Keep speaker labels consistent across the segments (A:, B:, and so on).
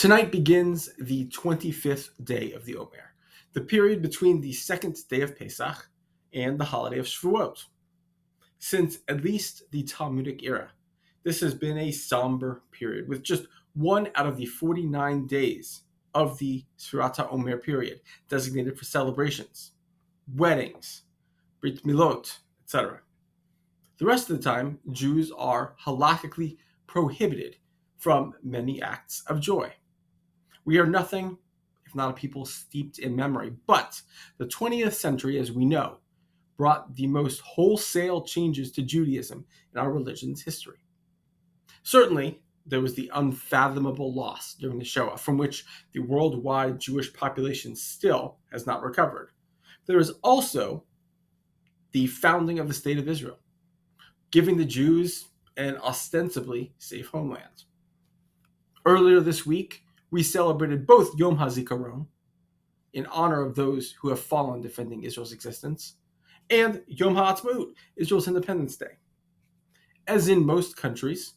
A: Tonight begins the 25th day of the Omer, the period between the second day of Pesach and the holiday of Shavuot. Since at least the Talmudic era, this has been a somber period, with just one out of the 49 days of the Sfirat HaOmer period designated for celebrations, weddings, Brit Milot, etc. The rest of the time, Jews are halakhically prohibited from many acts of joy. We are nothing if not a people steeped in memory. But the 20th century, as we know, brought the most wholesale changes to Judaism in our religion's history. Certainly, there was the unfathomable loss during the Shoah, from which the worldwide Jewish population still has not recovered. There is also the founding of the State of Israel, giving the Jews an ostensibly safe homeland. Earlier this week, we celebrated both Yom HaZikaron, in honor of those who have fallen defending Israel's existence, and Yom HaAtzmaut, Israel's Independence Day. As in most countries,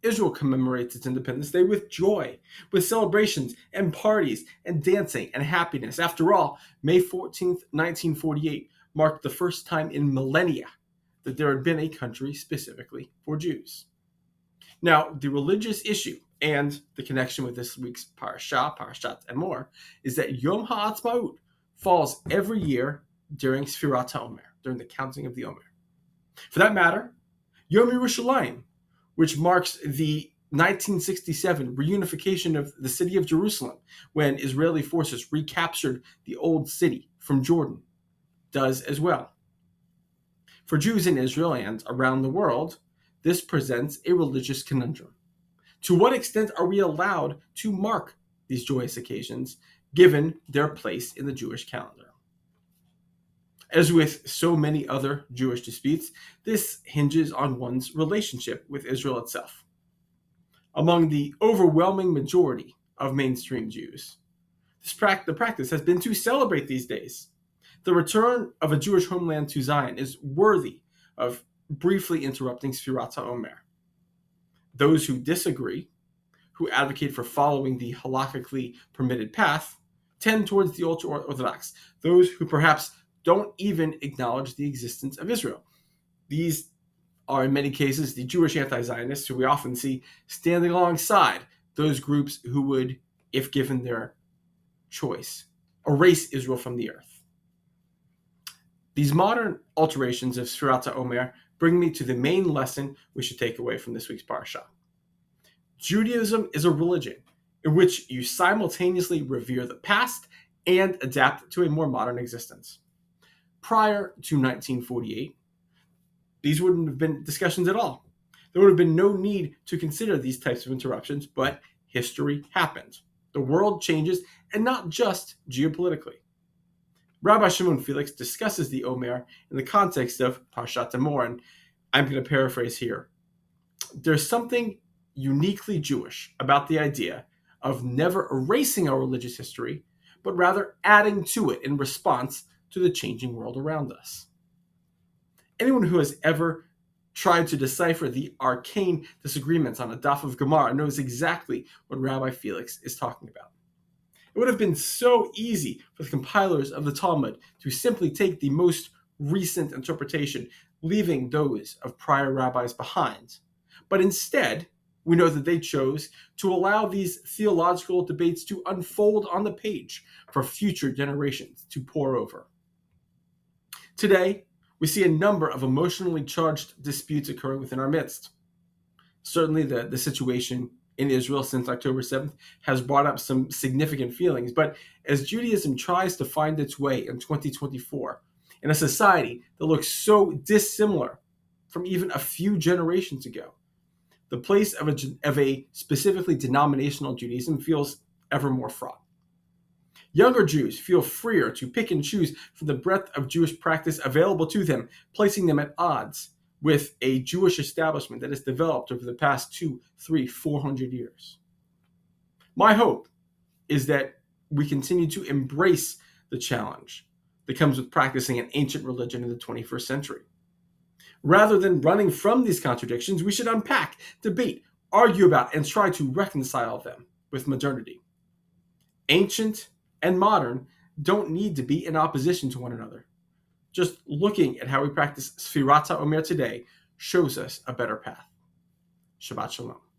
A: Israel commemorates its Independence Day with joy, with celebrations and parties and dancing and happiness. After all, May 14th, 1948 marked the first time in millennia that there had been a country specifically for Jews. Now, the religious issue and the connection with this week's Parashat Emor, is that Yom HaAtzmaut falls every year during Sfirat HaOmer, during the counting of the Omer. For that matter, Yom Yerushalayim, which marks the 1967 reunification of the city of Jerusalem when Israeli forces recaptured the old city from Jordan, does as well. For Jews in Israel and around the world, this presents a religious conundrum. To what extent are we allowed to mark these joyous occasions, given their place in the Jewish calendar? As with so many other Jewish disputes, this hinges on one's relationship with Israel itself. Among the overwhelming majority of mainstream Jews, the practice has been to celebrate these days. The return of a Jewish homeland to Zion is worthy of briefly interrupting Sfirat HaOmer. Those who disagree, who advocate for following the halakhically permitted path, tend towards the ultra-Orthodox, those who perhaps don't even acknowledge the existence of Israel. These are, in many cases, the Jewish anti-Zionists who we often see standing alongside those groups who would, if given their choice, erase Israel from the earth. These modern alterations of Sfirat HaOmer bring me to the main lesson we should take away from this week's Parashat. Judaism is a religion in which you simultaneously revere the past and adapt to a more modern existence. Prior to 1948, these wouldn't have been discussions at all. There would have been no need to consider these types of interruptions, but history happened. The world changes, and not just geopolitically. Rabbi Shimon Felix discusses the Omer in the context of Parashat Emor, and I'm going to paraphrase here. There's something uniquely Jewish about the idea of never erasing our religious history, but rather adding to it in response to the changing world around us. Anyone who has ever tried to decipher the arcane disagreements on a daf of Gemara knows exactly what Rabbi Felix is talking about. It would have been so easy for the compilers of the Talmud to simply take the most recent interpretation, leaving those of prior rabbis behind. But instead, we know that they chose to allow these theological debates to unfold on the page for future generations to pore over. Today, we see a number of emotionally charged disputes occurring within our midst. Certainly, the situation in Israel since October 7th has brought up some significant feelings, but as Judaism tries to find its way in 2024, in a society that looks so dissimilar from even a few generations ago, the place of a specifically denominational Judaism feels ever more fraught. Younger Jews feel freer to pick and choose from the breadth of Jewish practice available to them, placing them at odds with a Jewish establishment that has developed over the past 200, 300, 400 years. My hope is that we continue to embrace the challenge that comes with practicing an ancient religion in the 21st century. Rather than running from these contradictions, we should unpack, debate, argue about, and try to reconcile them. with modernity. Ancient and modern don't need to be in opposition to one another. Just looking at how we practice Sfirat HaOmer today shows us a better path. Shabbat Shalom.